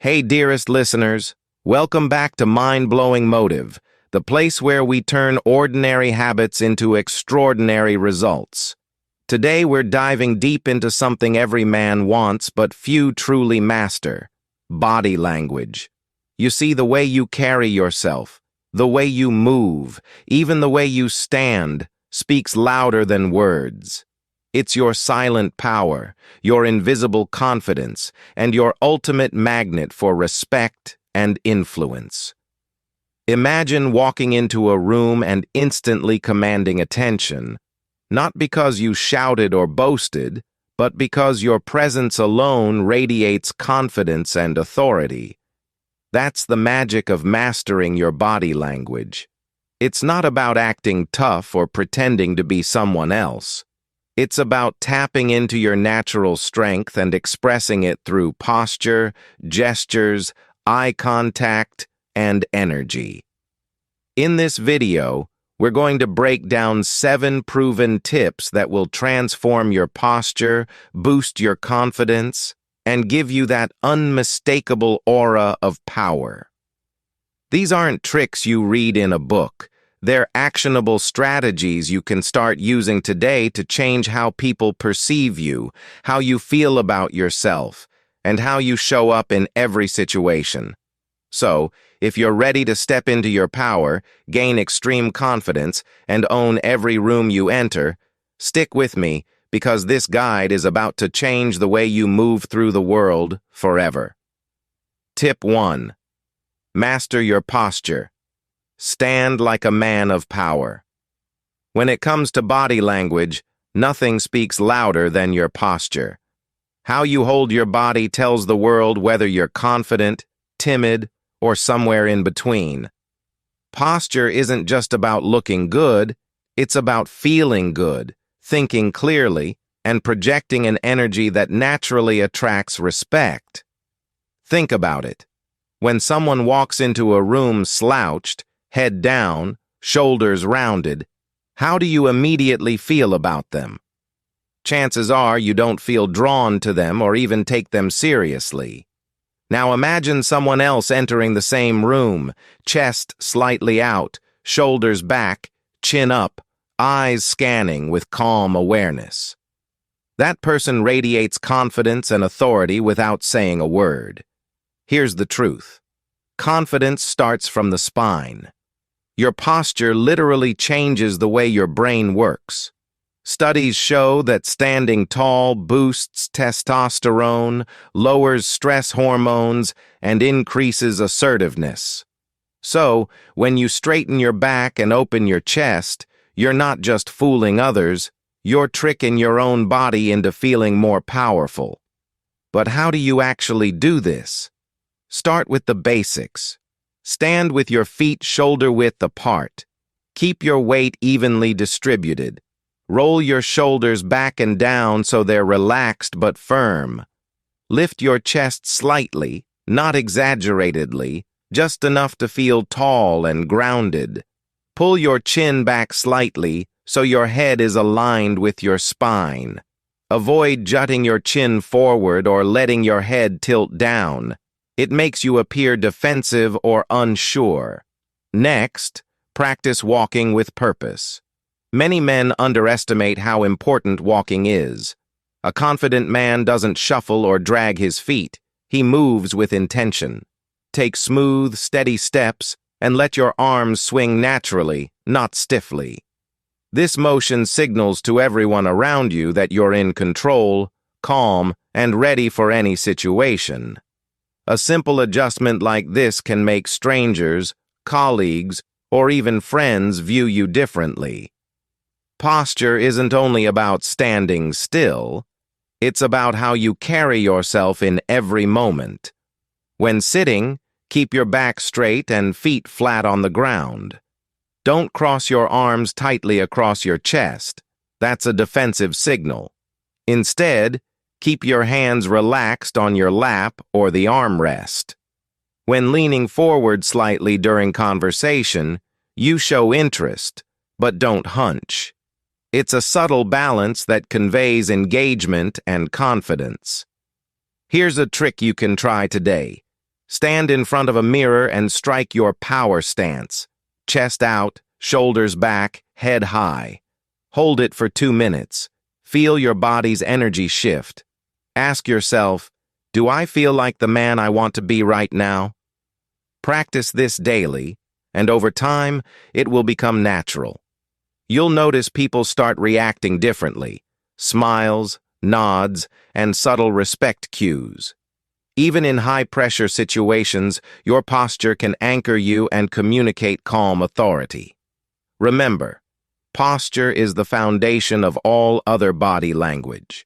Hey, dearest listeners, welcome back to Mind-Blowing Motive, the place where we turn ordinary habits into extraordinary results. Today, we're diving deep into something every man wants but few truly master: body language. You see, the way you carry yourself, the way you move, even the way you stand, speaks louder than words. It's your silent power, your invisible confidence, and your ultimate magnet for respect and influence. Imagine walking into a room and instantly commanding attention, not because you shouted or boasted, but because your presence alone radiates confidence and authority. That's the magic of mastering your body language. It's not about acting tough or pretending to be someone else. It's about tapping into your natural strength and expressing it through posture, gestures, eye contact, and energy. In this video, we're going to break down 7 proven tips that will transform your posture, boost your confidence, and give you that unmistakable aura of power. These aren't tricks you read in a book. They're actionable strategies you can start using today to change how people perceive you, how you feel about yourself, and how you show up in every situation. So, if you're ready to step into your power, gain extreme confidence, and own every room you enter, stick with me, because this guide is about to change the way you move through the world forever. Tip 1. Master your posture. Stand like a man of power. When it comes to body language, nothing speaks louder than your posture. How you hold your body tells the world whether you're confident, timid, or somewhere in between. Posture isn't just about looking good, it's about feeling good, thinking clearly, and projecting an energy that naturally attracts respect. Think about it. When someone walks into a room slouched, head down, shoulders rounded, how do you immediately feel about them? Chances are you don't feel drawn to them or even take them seriously. Now imagine someone else entering the same room, chest slightly out, shoulders back, chin up, eyes scanning with calm awareness. That person radiates confidence and authority without saying a word. Here's the truth. Confidence starts from the spine. Your posture literally changes the way your brain works. Studies show that standing tall boosts testosterone, lowers stress hormones, and increases assertiveness. So, when you straighten your back and open your chest, you're not just fooling others, you're tricking your own body into feeling more powerful. But how do you actually do this? Start with the basics. Stand with your feet shoulder-width apart. Keep your weight evenly distributed. Roll your shoulders back and down so they're relaxed but firm. Lift your chest slightly, not exaggeratedly, just enough to feel tall and grounded. Pull your chin back slightly so your head is aligned with your spine. Avoid jutting your chin forward or letting your head tilt down. It makes you appear defensive or unsure. Next, practice walking with purpose. Many men underestimate how important walking is. A confident man doesn't shuffle or drag his feet. He moves with intention. Take smooth, steady steps and let your arms swing naturally, not stiffly. This motion signals to everyone around you that you're in control, calm, and ready for any situation. A simple adjustment like this can make strangers, colleagues, or even friends view you differently. Posture isn't only about standing still, it's about how you carry yourself in every moment. When sitting, keep your back straight and feet flat on the ground. Don't cross your arms tightly across your chest. That's a defensive signal. Instead, keep your hands relaxed on your lap or the armrest. When leaning forward slightly during conversation, you show interest, but don't hunch. It's a subtle balance that conveys engagement and confidence. Here's a trick you can try today. Stand in front of a mirror and strike your power stance. Chest out, shoulders back, head high. Hold it for 2 minutes. Feel your body's energy shift. Ask yourself, do I feel like the man I want to be right now? Practice this daily, and over time, it will become natural. You'll notice people start reacting differently. Smiles, nods, and subtle respect cues. Even in high-pressure situations, your posture can anchor you and communicate calm authority. Remember, posture is the foundation of all other body language.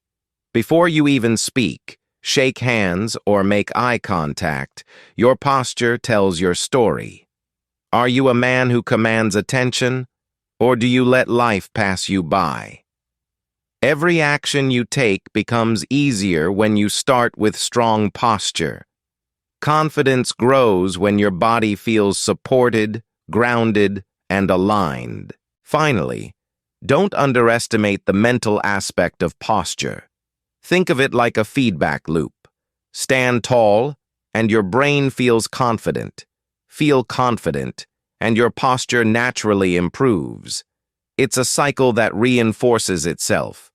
Before you even speak, shake hands, or make eye contact, your posture tells your story. Are you a man who commands attention, or do you let life pass you by? Every action you take becomes easier when you start with strong posture. Confidence grows when your body feels supported, grounded, and aligned. Finally, don't underestimate the mental aspect of posture. Think of it like a feedback loop. Stand tall, and your brain feels confident. Feel confident, and your posture naturally improves. It's a cycle that reinforces itself.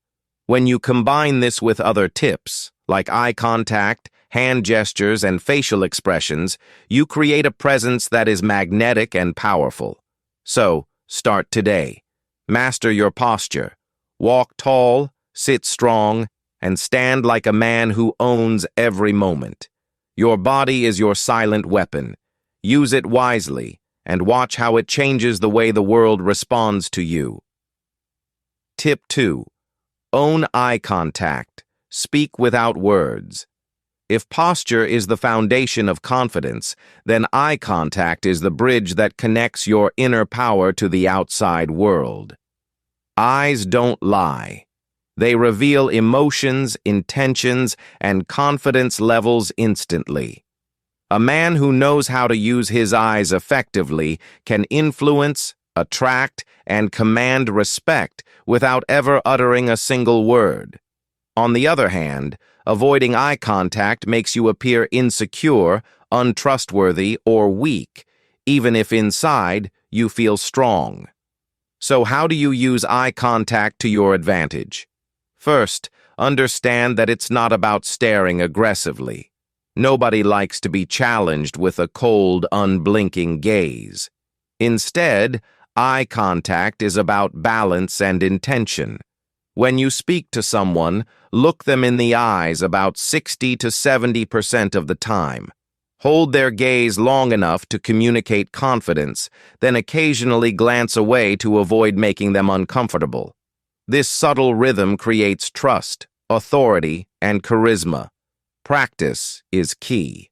When you combine this with other tips, like eye contact, hand gestures, and facial expressions, you create a presence that is magnetic and powerful. So, start today. Master your posture. Walk tall, sit strong, and stand like a man who owns every moment. Your body is your silent weapon. Use it wisely, and watch how it changes the way the world responds to you. Tip 2. Own eye contact. Speak without words. If posture is the foundation of confidence, then eye contact is the bridge that connects your inner power to the outside world. Eyes don't lie. They reveal emotions, intentions, and confidence levels instantly. A man who knows how to use his eyes effectively can influence, attract, and command respect without ever uttering a single word. On the other hand, avoiding eye contact makes you appear insecure, untrustworthy, or weak, even if inside you feel strong. So how do you use eye contact to your advantage? First, understand that it's not about staring aggressively. Nobody likes to be challenged with a cold, unblinking gaze. Instead, eye contact is about balance and intention. When you speak to someone, look them in the eyes about 60 to 70% of the time. Hold their gaze long enough to communicate confidence, then occasionally glance away to avoid making them uncomfortable. This subtle rhythm creates trust, authority, and charisma. Practice is key.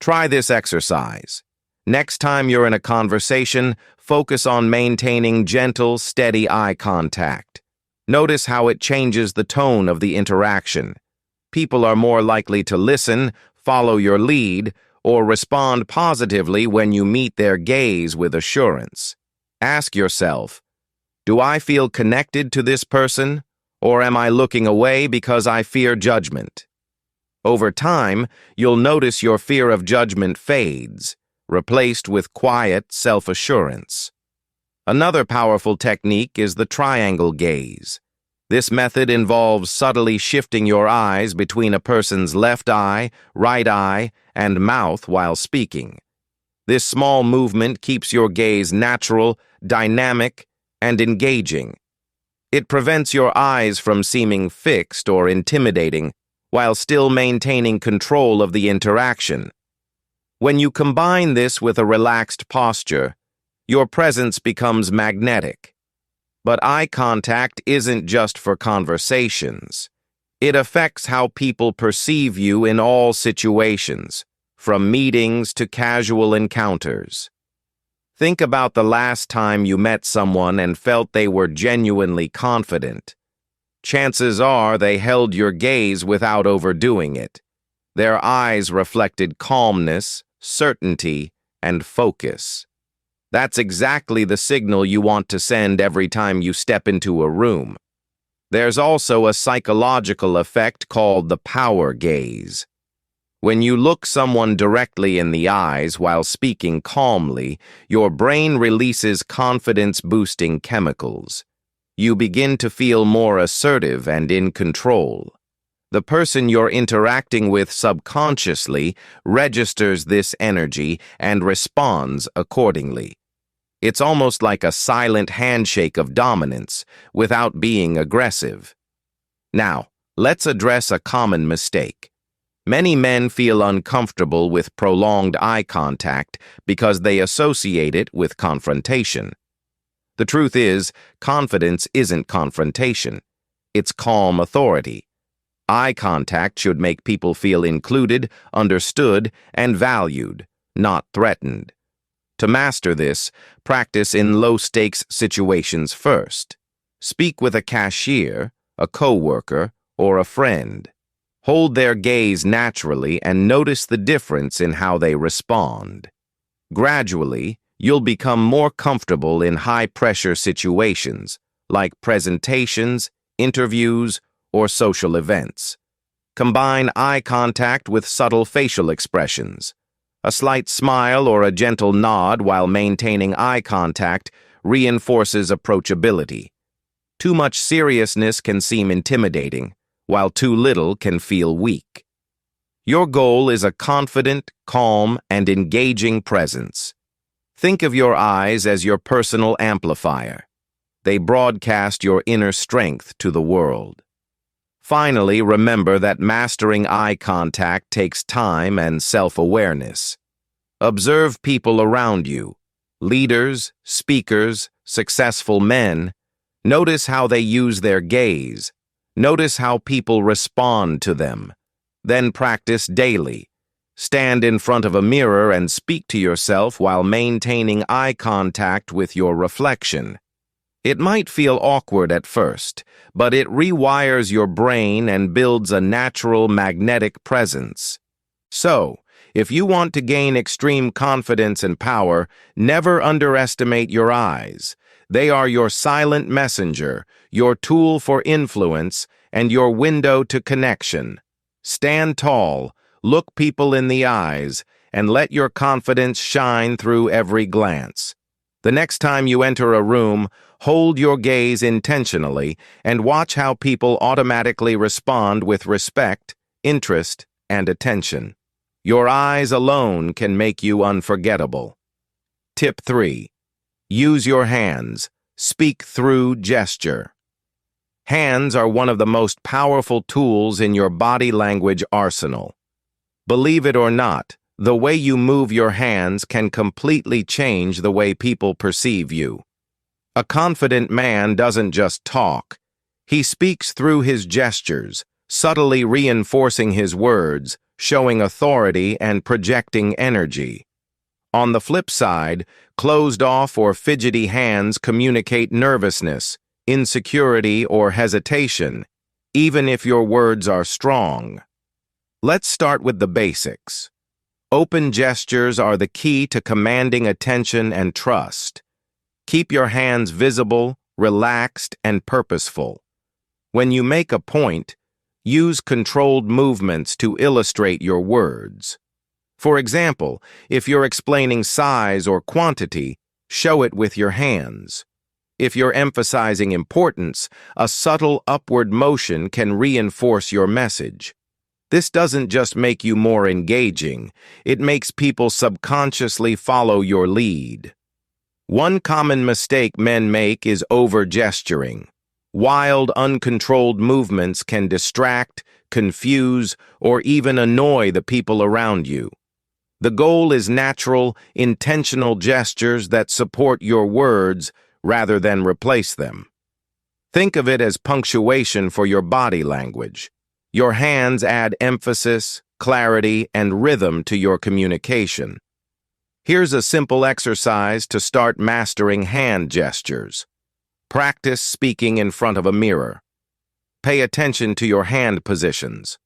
Try this exercise. Next time you're in a conversation, focus on maintaining gentle, steady eye contact. Notice how it changes the tone of the interaction. People are more likely to listen, follow your lead, or respond positively when you meet their gaze with assurance. Ask yourself, do I feel connected to this person, or am I looking away because I fear judgment? Over time, you'll notice your fear of judgment fades, replaced with quiet self-assurance. Another powerful technique is the triangle gaze. This method involves subtly shifting your eyes between a person's left eye, right eye, and mouth while speaking. This small movement keeps your gaze natural, dynamic, and engaging. It prevents your eyes from seeming fixed or intimidating, while still maintaining control of the interaction. When you combine this with a relaxed posture, your presence becomes magnetic. But eye contact isn't just for conversations. It affects how people perceive you in all situations, from meetings to casual encounters. Think about the last time you met someone and felt they were genuinely confident. Chances are they held your gaze without overdoing it. Their eyes reflected calmness, certainty, and focus. That's exactly the signal you want to send every time you step into a room. There's also a psychological effect called the power gaze. When you look someone directly in the eyes while speaking calmly, your brain releases confidence-boosting chemicals. You begin to feel more assertive and in control. The person you're interacting with subconsciously registers this energy and responds accordingly. It's almost like a silent handshake of dominance without being aggressive. Now, let's address a common mistake. Many men feel uncomfortable with prolonged eye contact because they associate it with confrontation. The truth is, confidence isn't confrontation. It's calm authority. Eye contact should make people feel included, understood, and valued, not threatened. To master this, practice in low-stakes situations first. Speak with a cashier, a coworker, or a friend. Hold their gaze naturally and notice the difference in how they respond. Gradually, you'll become more comfortable in high-pressure situations, like presentations, interviews, or social events. Combine eye contact with subtle facial expressions. A slight smile or a gentle nod while maintaining eye contact reinforces approachability. Too much seriousness can seem intimidating, while too little can feel weak. Your goal is a confident, calm, and engaging presence. Think of your eyes as your personal amplifier. They broadcast your inner strength to the world. Finally, remember that mastering eye contact takes time and self-awareness. Observe people around you, leaders, speakers, successful men. Notice how they use their gaze. Notice how people respond to them. Then practice daily. Stand in front of a mirror and speak to yourself while maintaining eye contact with your reflection. It might feel awkward at first, but it rewires your brain and builds a natural magnetic presence. So, if you want to gain extreme confidence and power, never underestimate your eyes. They are your silent messenger, your tool for influence, and your window to connection. Stand tall, look people in the eyes, and let your confidence shine through every glance. The next time you enter a room, hold your gaze intentionally and watch how people automatically respond with respect, interest, and attention. Your eyes alone can make you unforgettable. Tip 3. Use your hands. Speak through gesture. Hands are one of the most powerful tools in your body language arsenal. Believe it or not, the way you move your hands can completely change the way people perceive you. A confident man doesn't just talk. He speaks through his gestures, subtly reinforcing his words, showing authority and projecting energy. On the flip side, closed-off or fidgety hands communicate nervousness, insecurity, or hesitation, even if your words are strong. Let's start with the basics. Open gestures are the key to commanding attention and trust. Keep your hands visible, relaxed, and purposeful. When you make a point, use controlled movements to illustrate your words. For example, if you're explaining size or quantity, show it with your hands. If you're emphasizing importance, a subtle upward motion can reinforce your message. This doesn't just make you more engaging, it makes people subconsciously follow your lead. One common mistake men make is over-gesturing. Wild, uncontrolled movements can distract, confuse, or even annoy the people around you. The goal is natural, intentional gestures that support your words rather than replace them. Think of it as punctuation for your body language. Your hands add emphasis, clarity, and rhythm to your communication. Here's a simple exercise to start mastering hand gestures. Practice speaking in front of a mirror. Pay attention to your hand positions.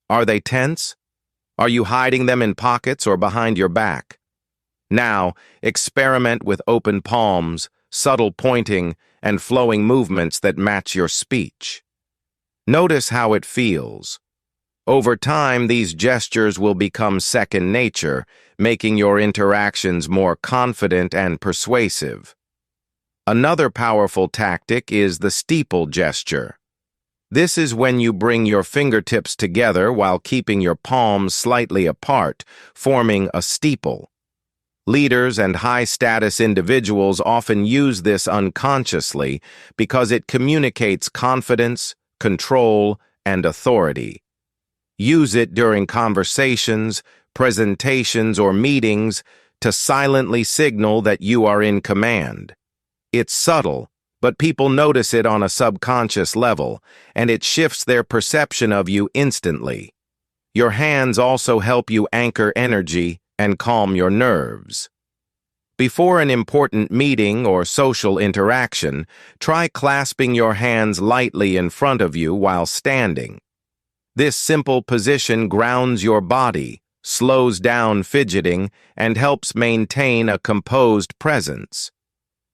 Are they tense? Are you hiding them in pockets or behind your back? Now, experiment with open palms, subtle pointing, and flowing movements that match your speech. Notice how it feels. Over time, these gestures will become second nature, making your interactions more confident and persuasive. Another powerful tactic is the steeple gesture. This is when you bring your fingertips together while keeping your palms slightly apart, forming a steeple. Leaders and high-status individuals often use this unconsciously because it communicates confidence, control, and authority. Use it during conversations, presentations, or meetings to silently signal that you are in command. It's subtle, but people notice it on a subconscious level, and it shifts their perception of you instantly. Your hands also help you anchor energy and calm your nerves. Before an important meeting or social interaction, try clasping your hands lightly in front of you while standing. This simple position grounds your body, slows down fidgeting, and helps maintain a composed presence.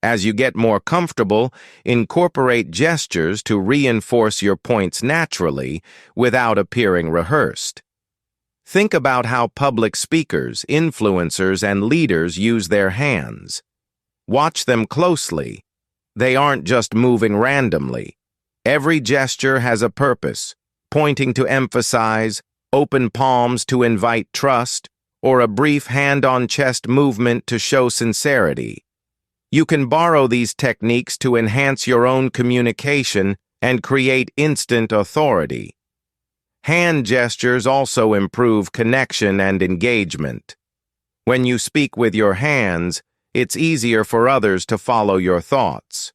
As you get more comfortable, incorporate gestures to reinforce your points naturally without appearing rehearsed. Think about how public speakers, influencers, and leaders use their hands. Watch them closely. They aren't just moving randomly. Every gesture has a purpose, pointing to emphasize, open palms to invite trust, or a brief hand-on-chest movement to show sincerity. You can borrow these techniques to enhance your own communication and create instant authority. Hand gestures also improve connection and engagement. When you speak with your hands, it's easier for others to follow your thoughts.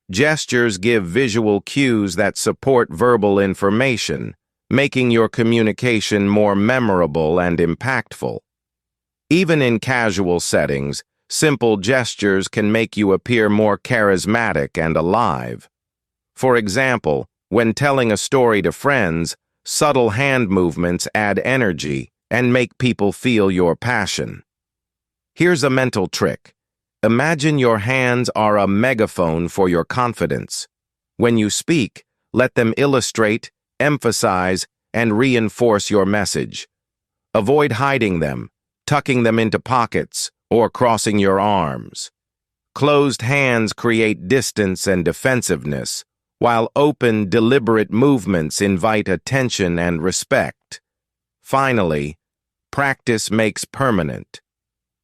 Gestures give visual cues that support verbal information, making your communication more memorable and impactful. Even in casual settings, simple gestures can make you appear more charismatic and alive. For example, when telling a story to friends, subtle hand movements add energy and make people feel your passion. Here's a mental trick. Imagine your hands are a megaphone for your confidence. When you speak, let them illustrate, emphasize, and reinforce your message. Avoid hiding them, tucking them into pockets, or crossing your arms. Closed hands create distance and defensiveness, while open, deliberate movements invite attention and respect. Finally, practice makes permanent.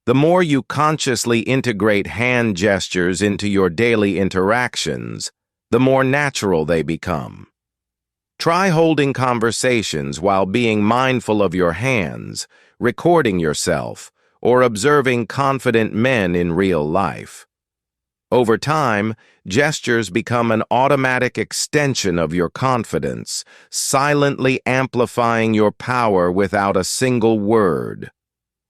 The more you consciously integrate hand gestures into your daily interactions, the more natural they become. Try holding conversations while being mindful of your hands, recording yourself, or observing confident men in real life. Over time, gestures become an automatic extension of your confidence, silently amplifying your power without a single word.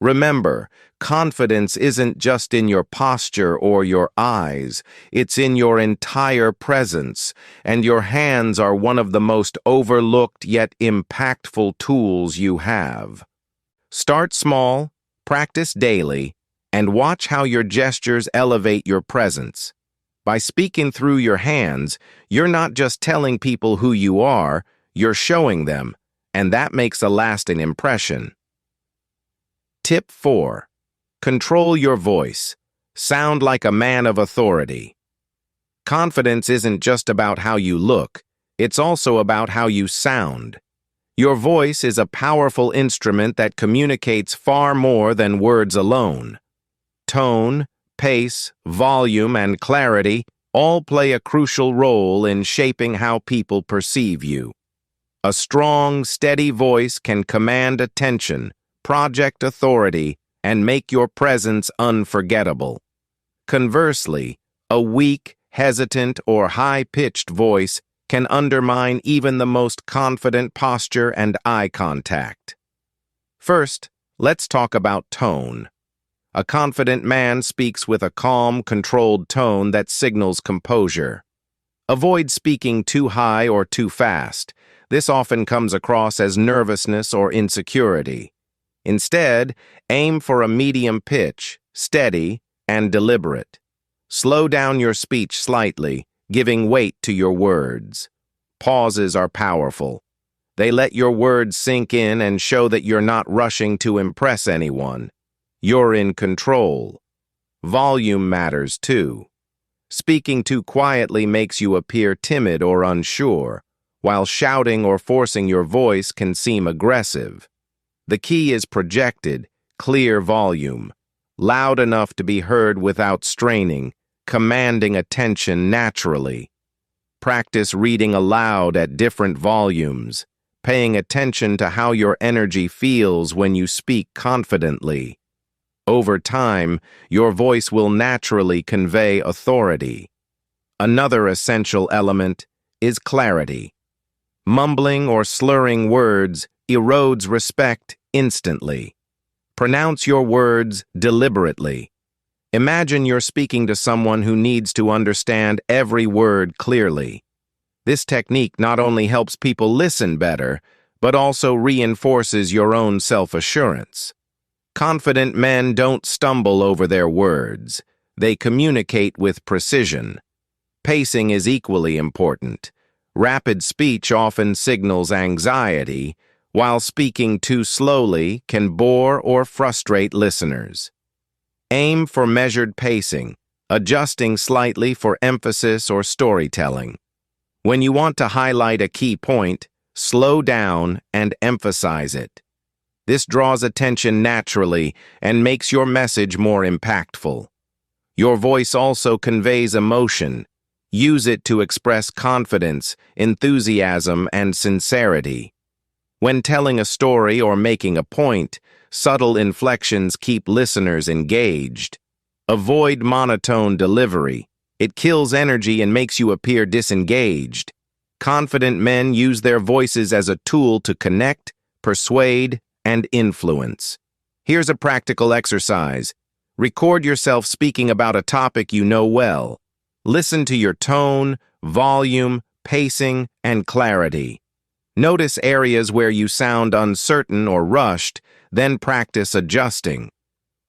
Remember, confidence isn't just in your posture or your eyes, it's in your entire presence, and your hands are one of the most overlooked yet impactful tools you have. Start small, practice daily, and watch how your gestures elevate your presence. By speaking through your hands, you're not just telling people who you are, you're showing them, and that makes a lasting impression. Tip 4. Control your voice. Sound like a man of authority. Confidence isn't just about how you look, it's also about how you sound. Your voice is a powerful instrument that communicates far more than words alone. Tone, pace, volume, and clarity all play a crucial role in shaping how people perceive you. A strong, steady voice can command attention, project authority, and make your presence unforgettable. Conversely, a weak, hesitant, or high-pitched voice can undermine even the most confident posture and eye contact. First, let's talk about tone. A confident man speaks with a calm, controlled tone that signals composure. Avoid speaking too high or too fast. This often comes across as nervousness or insecurity. Instead, aim for a medium pitch, steady, and deliberate. Slow down your speech slightly, giving weight to your words. Pauses are powerful. They let your words sink in and show that you're not rushing to impress anyone. You're in control. Volume matters too. Speaking too quietly makes you appear timid or unsure, while shouting or forcing your voice can seem aggressive. The key is projected, clear volume, loud enough to be heard without straining, commanding attention naturally. Practice reading aloud at different volumes, paying attention to how your energy feels when you speak confidently. Over time, your voice will naturally convey authority. Another essential element is clarity. Mumbling or slurring words erodes respect instantly. Pronounce your words deliberately. Imagine you're speaking to someone who needs to understand every word clearly. This technique not only helps people listen better, but also reinforces your own self-assurance. Confident men don't stumble over their words. They communicate with precision. Pacing is equally important. Rapid speech often signals anxiety, while speaking too slowly can bore or frustrate listeners. Aim for measured pacing, adjusting slightly for emphasis or storytelling. When you want to highlight a key point, slow down and emphasize it. This draws attention naturally and makes your message more impactful. Your voice also conveys emotion. Use it to express confidence, enthusiasm, and sincerity. When telling a story or making a point, subtle inflections keep listeners engaged. Avoid monotone delivery. It kills energy and makes you appear disengaged. Confident men use their voices as a tool to connect, persuade, and influence. Here's a practical exercise. Record yourself speaking about a topic you know well. Listen to your tone, volume, pacing, and clarity. Notice areas where you sound uncertain or rushed, then practice adjusting.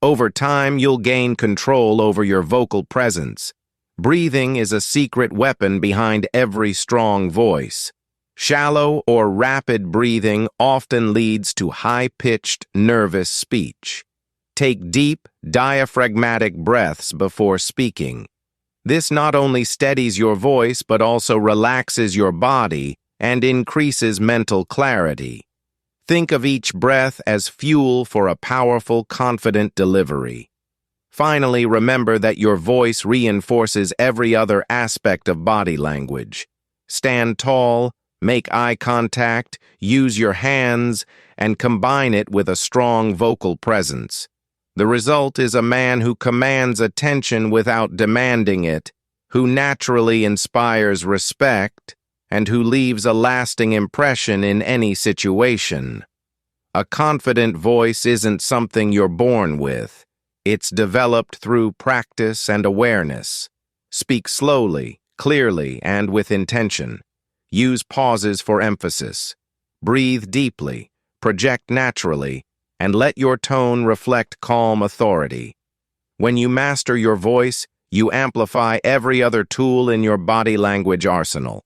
Over time, you'll gain control over your vocal presence. Breathing is a secret weapon behind every strong voice. Shallow or rapid breathing often leads to high-pitched, nervous speech. Take deep, diaphragmatic breaths before speaking. This not only steadies your voice but also relaxes your body and increases mental clarity. Think of each breath as fuel for a powerful, confident delivery. Finally, remember that your voice reinforces every other aspect of body language. Stand tall, make eye contact, use your hands, and combine it with a strong vocal presence. The result is a man who commands attention without demanding it, who naturally inspires respect, and who leaves a lasting impression in any situation. A confident voice isn't something you're born with. It's developed through practice and awareness. Speak slowly, clearly, and with intention. Use pauses for emphasis. Breathe deeply, project naturally, and let your tone reflect calm authority. When you master your voice, you amplify every other tool in your body language arsenal.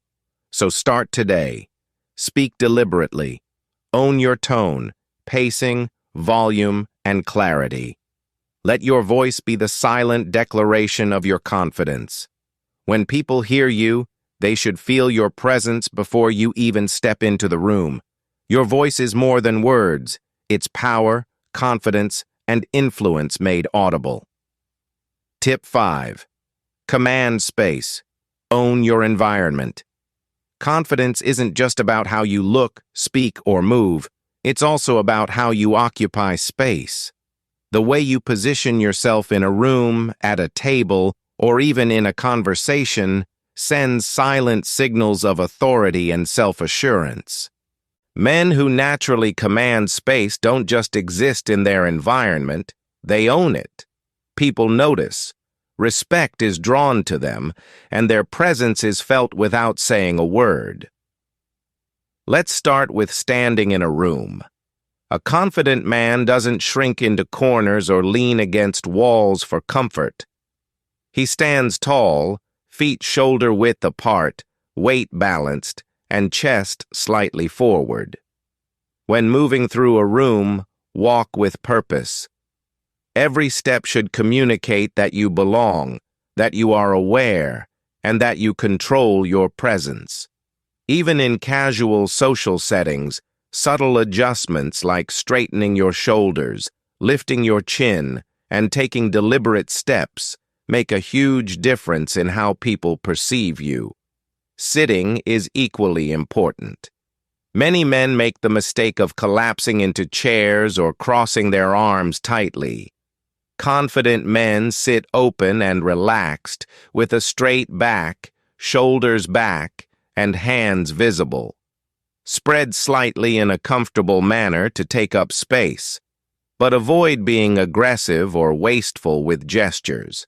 So start today. Speak deliberately. Own your tone, pacing, volume, and clarity. Let your voice be the silent declaration of your confidence. When people hear you, they should feel your presence before you even step into the room. Your voice is more than words. It's power, confidence, and influence made audible. Tip 5. Command space. Own your environment. Confidence isn't just about how you look, speak, or move. It's also about how you occupy space. The way you position yourself in a room, at a table, or even in a conversation sends silent signals of authority and self-assurance. Men who naturally command space don't just exist in their environment, they own it. People notice. Respect is drawn to them, and their presence is felt without saying a word. Let's start with standing in a room. A confident man doesn't shrink into corners or lean against walls for comfort. He stands tall, feet shoulder-width apart, weight balanced, and chest slightly forward. When moving through a room, walk with purpose. Every step should communicate that you belong, that you are aware, and that you control your presence. Even in casual social settings, subtle adjustments like straightening your shoulders, lifting your chin, and taking deliberate steps make a huge difference in how people perceive you. Sitting is equally important. Many men make the mistake of collapsing into chairs or crossing their arms tightly. Confident men sit open and relaxed, with a straight back, shoulders back, and hands visible. Spread slightly in a comfortable manner to take up space, but avoid being aggressive or wasteful with gestures.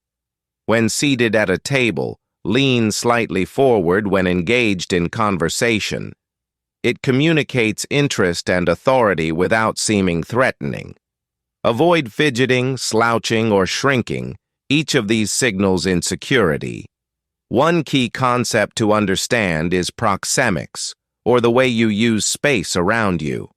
When seated at a table, lean slightly forward when engaged in conversation. It communicates interest and authority without seeming threatening. Avoid fidgeting, slouching, or shrinking. Each of these signals insecurity. One key concept to understand is proxemics, or the way you use space around you.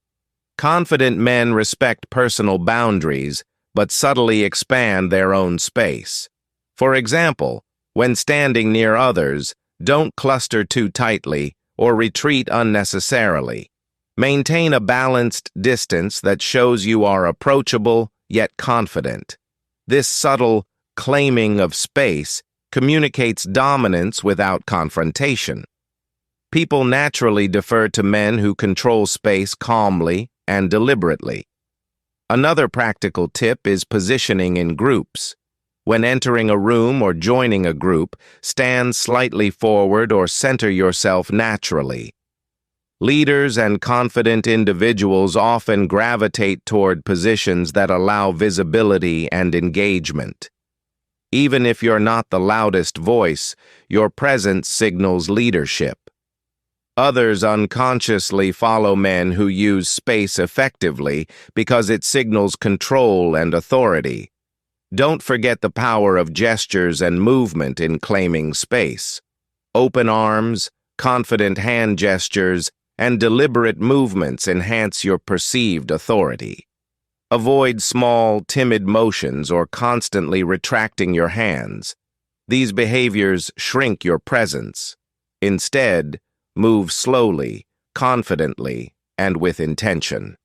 Confident men respect personal boundaries, but subtly expand their own space. For example, when standing near others, don't cluster too tightly or retreat unnecessarily. Maintain a balanced distance that shows you are approachable yet confident. This subtle claiming of space communicates dominance without confrontation. People naturally defer to men who control space calmly and deliberately. Another practical tip is positioning in groups. When entering a room or joining a group, stand slightly forward or center yourself naturally. Leaders and confident individuals often gravitate toward positions that allow visibility and engagement. Even if you're not the loudest voice, your presence signals leadership. Others unconsciously follow men who use space effectively because it signals control and authority. Don't forget the power of gestures and movement in claiming space. Open arms, confident hand gestures, and deliberate movements enhance your perceived authority. Avoid small, timid motions or constantly retracting your hands. These behaviors shrink your presence. Instead, move slowly, confidently, and with intention.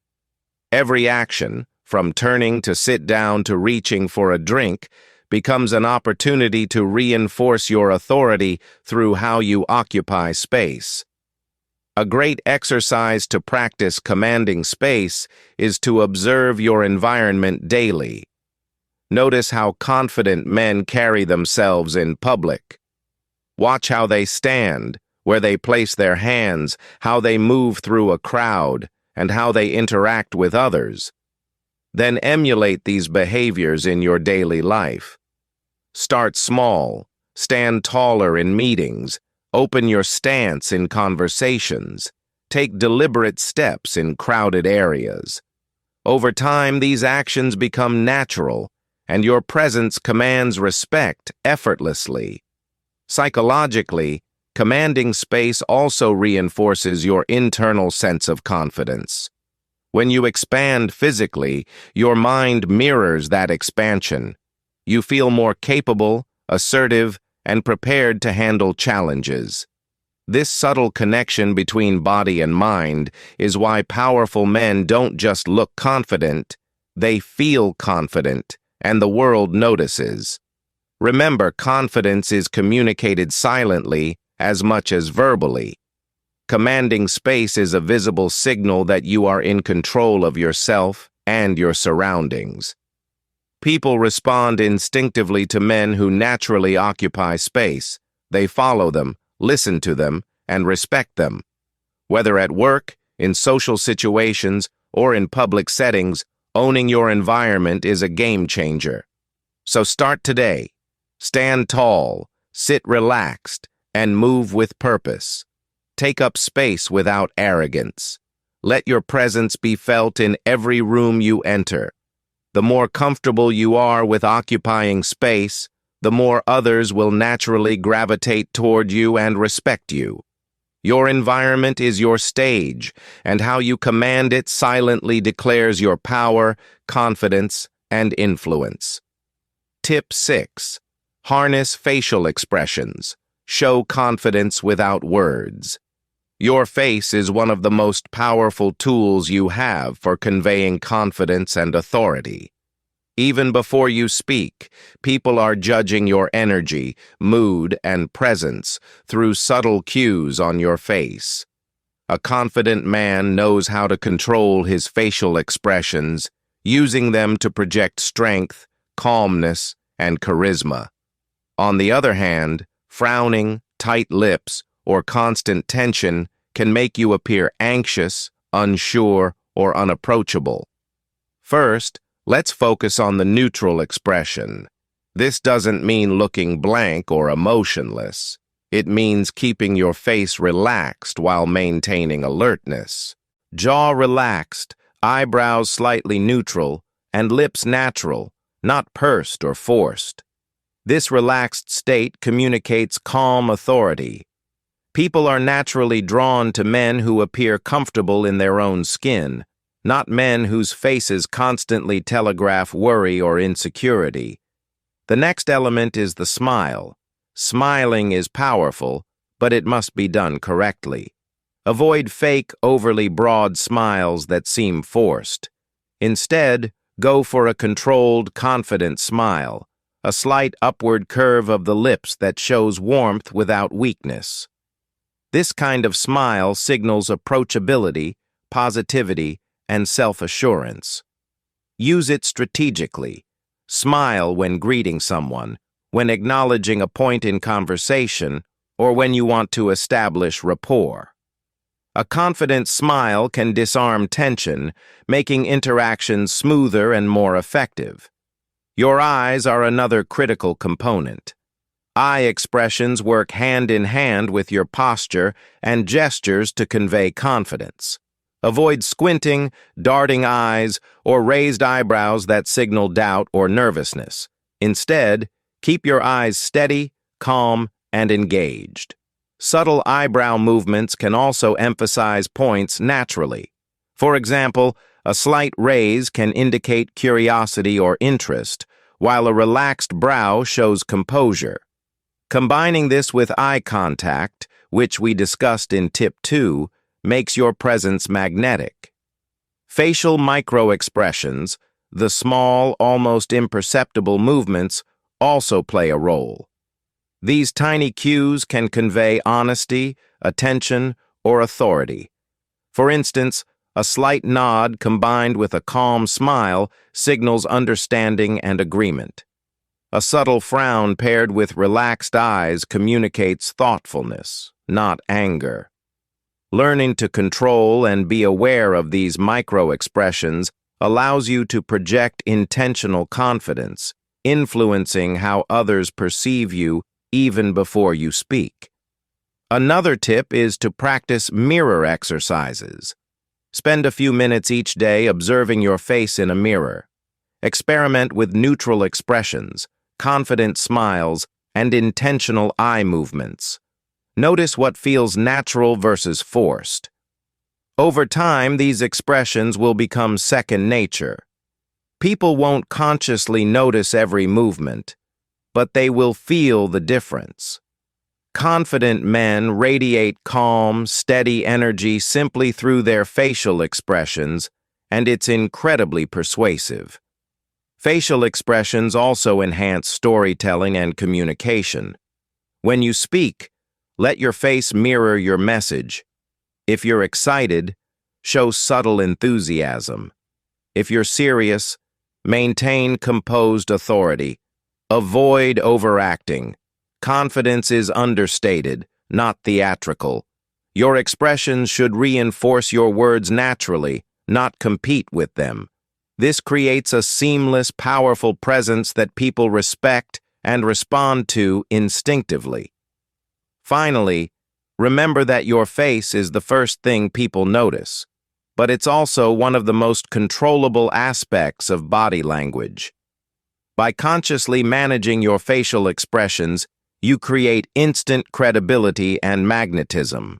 Every action, from turning to sit down to reaching for a drink, becomes an opportunity to reinforce your authority through how you occupy space. A great exercise to practice commanding space is to observe your environment daily. Notice how confident men carry themselves in public. Watch how they stand, where they place their hands, how they move through a crowd, and how they interact with others. Then emulate these behaviors in your daily life. Start small, stand taller in meetings, open your stance in conversations, take deliberate steps in crowded areas. Over time, these actions become natural, and your presence commands respect effortlessly. Psychologically, commanding space also reinforces your internal sense of confidence. When you expand physically, your mind mirrors that expansion. You feel more capable, assertive, and prepared to handle challenges. This subtle connection between body and mind is why powerful men don't just look confident, they feel confident, and the world notices. Remember, confidence is communicated silently as much as verbally. Commanding space is a visible signal that you are in control of yourself and your surroundings. People respond instinctively to men who naturally occupy space. They follow them, listen to them, and respect them. Whether at work, in social situations, or in public settings, owning your environment is a game changer. So start today. Stand tall, sit relaxed, and move with purpose. Take up space without arrogance. Let your presence be felt in every room you enter. The more comfortable you are with occupying space, the more others will naturally gravitate toward you and respect you. Your environment is your stage, and how you command it silently declares your power, confidence, and influence. Tip 6. Harness facial expressions. Show confidence without words. Your face is one of the most powerful tools you have for conveying confidence and authority. Even before you speak, people are judging your energy, mood, and presence through subtle cues on your face. A confident man knows how to control his facial expressions, using them to project strength, calmness, and charisma. On the other hand, frowning, tight lips, or constant tension can make you appear anxious, unsure, or unapproachable. First, let's focus on the neutral expression. This doesn't mean looking blank or emotionless. It means keeping your face relaxed while maintaining alertness. Jaw relaxed, eyebrows slightly neutral, and lips natural, not pursed or forced. This relaxed state communicates calm authority. People are naturally drawn to men who appear comfortable in their own skin, not men whose faces constantly telegraph worry or insecurity. The next element is the smile. Smiling is powerful, but it must be done correctly. Avoid fake, overly broad smiles that seem forced. Instead, go for a controlled, confident smile, a slight upward curve of the lips that shows warmth without weakness. This kind of smile signals approachability, positivity, and self-assurance. Use it strategically. Smile when greeting someone, when acknowledging a point in conversation, or when you want to establish rapport. A confident smile can disarm tension, making interactions smoother and more effective. Your eyes are another critical component. Eye expressions work hand in hand with your posture and gestures to convey confidence. Avoid squinting, darting eyes, or raised eyebrows that signal doubt or nervousness. Instead, keep your eyes steady, calm, and engaged. Subtle eyebrow movements can also emphasize points naturally. For example, a slight raise can indicate curiosity or interest, while a relaxed brow shows composure. Combining this with eye contact, which we discussed in Tip 2, makes your presence magnetic. Facial micro-expressions, the small, almost imperceptible movements, also play a role. These tiny cues can convey honesty, attention, or authority. For instance, a slight nod combined with a calm smile signals understanding and agreement. A subtle frown paired with relaxed eyes communicates thoughtfulness, not anger. Learning to control and be aware of these micro-expressions allows you to project intentional confidence, influencing how others perceive you even before you speak. Another tip is to practice mirror exercises. Spend a few minutes each day observing your face in a mirror. Experiment with neutral expressions, confident smiles, and intentional eye movements. Notice what feels natural versus forced. Over time, these expressions will become second nature. People won't consciously notice every movement, but they will feel the difference. Confident men radiate calm, steady energy simply through their facial expressions, and it's incredibly persuasive. Facial expressions also enhance storytelling and communication. When you speak, let your face mirror your message. If you're excited, show subtle enthusiasm. If you're serious, maintain composed authority. Avoid overacting. Confidence is understated, not theatrical. Your expressions should reinforce your words naturally, not compete with them. This creates a seamless, powerful presence that people respect and respond to instinctively. Finally, remember that your face is the first thing people notice, but it's also one of the most controllable aspects of body language. By consciously managing your facial expressions, you create instant credibility and magnetism.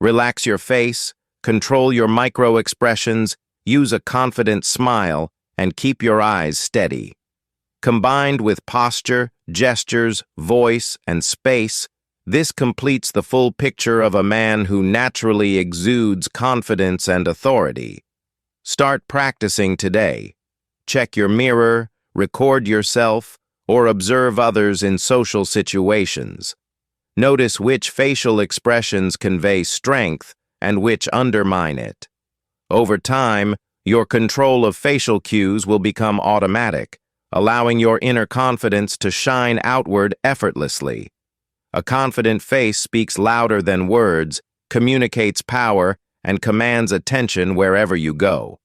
Relax your face, control your micro-expressions, use a confident smile, and keep your eyes steady. Combined with posture, gestures, voice, and space, this completes the full picture of a man who naturally exudes confidence and authority. Start practicing today. Check your mirror, record yourself, or observe others in social situations. Notice which facial expressions convey strength and which undermine it. Over time, your control of facial cues will become automatic, allowing your inner confidence to shine outward effortlessly. A confident face speaks louder than words, communicates power, and commands attention wherever you go.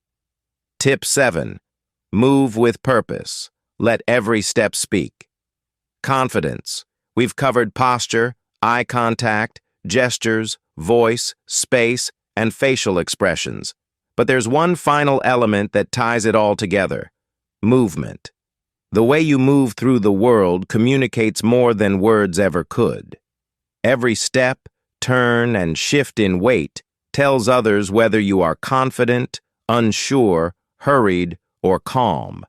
Tip 7. Move with purpose. Let every step speak. Confidence. We've covered posture, eye contact, gestures, voice, space, and facial expressions. But there's one final element that ties it all together: movement. The way you move through the world communicates more than words ever could. Every step, turn, and shift in weight tells others whether you are confident, unsure, hurried, or calm.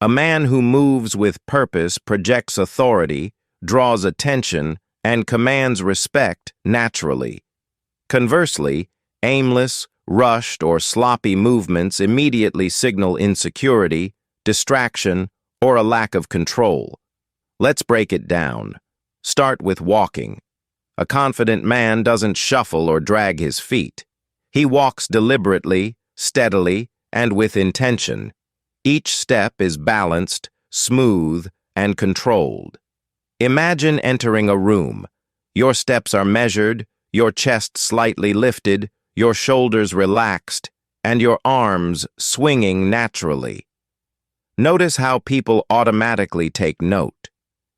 A man who moves with purpose projects authority, draws attention, and commands respect naturally. Conversely, aimless, rushed, or sloppy movements immediately signal insecurity, distraction, or a lack of control. Let's break it down. Start with walking. A confident man doesn't shuffle or drag his feet. He walks deliberately, steadily, and with intention. Each step is balanced, smooth, and controlled. Imagine entering a room. Your steps are measured, your chest slightly lifted, your shoulders relaxed, and your arms swinging naturally. Notice how people automatically take note.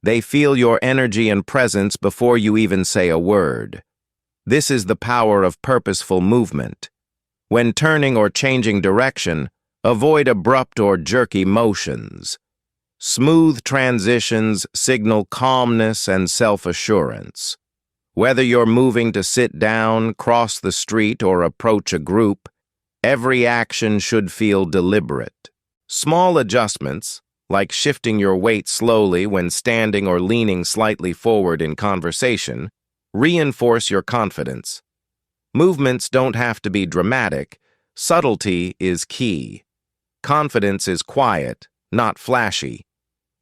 They feel your energy and presence before you even say a word. This is the power of purposeful movement. When turning or changing direction, avoid abrupt or jerky motions. Smooth transitions signal calmness and self-assurance. Whether you're moving to sit down, cross the street, or approach a group, every action should feel deliberate. Small adjustments, like shifting your weight slowly when standing or leaning slightly forward in conversation, reinforce your confidence. Movements don't have to be dramatic. Subtlety is key. Confidence is quiet, not flashy.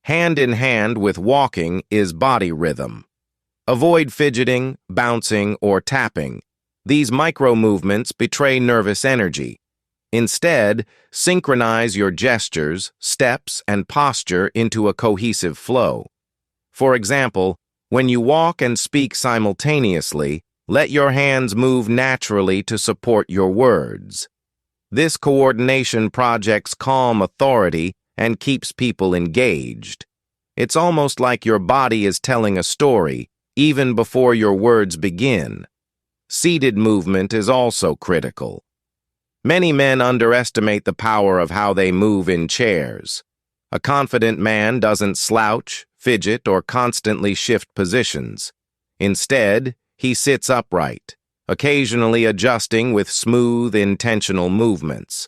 Hand in hand with walking is body rhythm. Avoid fidgeting, bouncing, or tapping. These micro-movements betray nervous energy. Instead, synchronize your gestures, steps, and posture into a cohesive flow. For example, when you walk and speak simultaneously, let your hands move naturally to support your words. This coordination projects calm authority and keeps people engaged. It's almost like your body is telling a story, even before your words begin. Seated movement is also critical. Many men underestimate the power of how they move in chairs. A confident man doesn't slouch, fidget, or constantly shift positions. Instead, he sits upright, occasionally adjusting with smooth, intentional movements.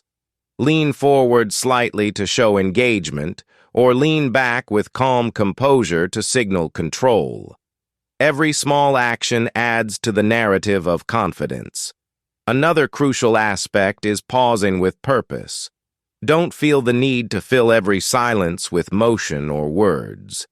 Lean forward slightly to show engagement, or lean back with calm composure to signal control. Every small action adds to the narrative of confidence. Another crucial aspect is pausing with purpose. Don't feel the need to fill every silence with motion or words.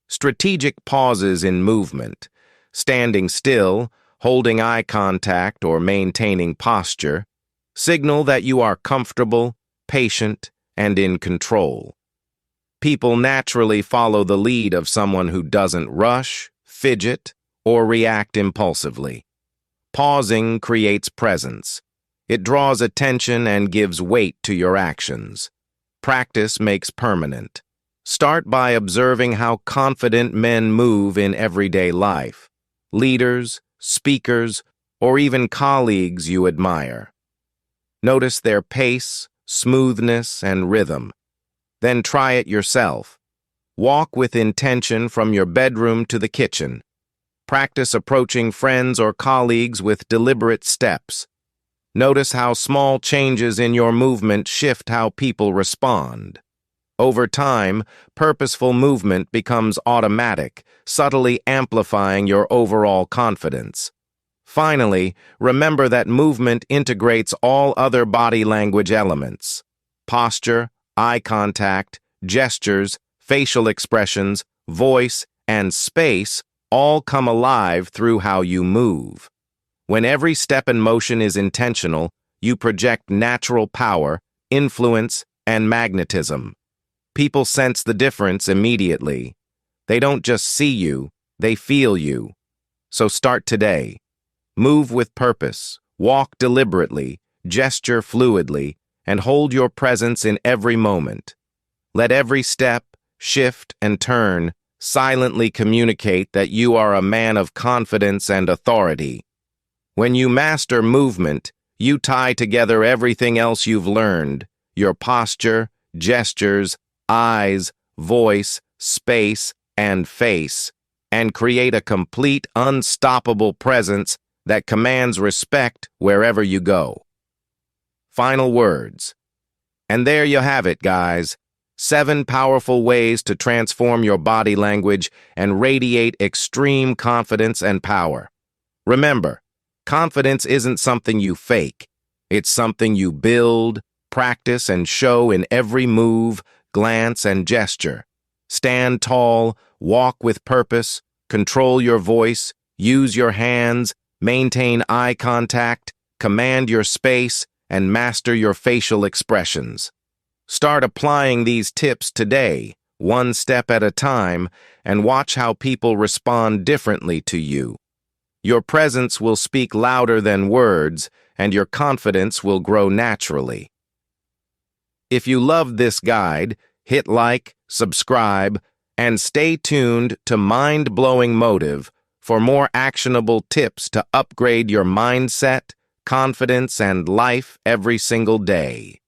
Strategic pauses in movement, standing still, holding eye contact, or maintaining posture, signal that you are comfortable, patient, and in control. People naturally follow the lead of someone who doesn't rush, fidget, or react impulsively. Pausing creates presence. It draws attention and gives weight to your actions. Practice makes permanent. Start by observing how confident men move in everyday life. Leaders, speakers, or even colleagues you admire. Notice their pace, smoothness, and rhythm. Then try it yourself. Walk with intention from your bedroom to the kitchen. Practice approaching friends or colleagues with deliberate steps. Notice how small changes in your movement shift how people respond. Over time, purposeful movement becomes automatic, subtly amplifying your overall confidence. Finally, remember that movement integrates all other body language elements. Posture, eye contact, gestures, facial expressions, voice, and space all come alive through how you move. When every step and motion is intentional, you project natural power, influence, and magnetism. People sense the difference immediately. They don't just see you, they feel you. So start today. Move with purpose, walk deliberately, gesture fluidly, and hold your presence in every moment. Let every step, shift, and turn silently communicate that you are a man of confidence and authority. When you master movement, you tie together everything else you've learned, your posture, gestures, eyes, voice, space, and face, and create a complete, unstoppable presence that commands respect wherever you go. Final words. And there you have it, guys. 7 powerful ways to transform your body language and radiate extreme confidence and power. Remember, confidence isn't something you fake. It's something you build, practice, and show in every move, glance, and gesture. Stand tall, walk with purpose, control your voice, use your hands, maintain eye contact, command your space, and master your facial expressions. Start applying these tips today, one step at a time, and watch how people respond differently to you. Your presence will speak louder than words, and your confidence will grow naturally. If you loved this guide, hit like, subscribe, and stay tuned to Mind-Blowing Motive for more actionable tips to upgrade your mindset, confidence, and life every single day.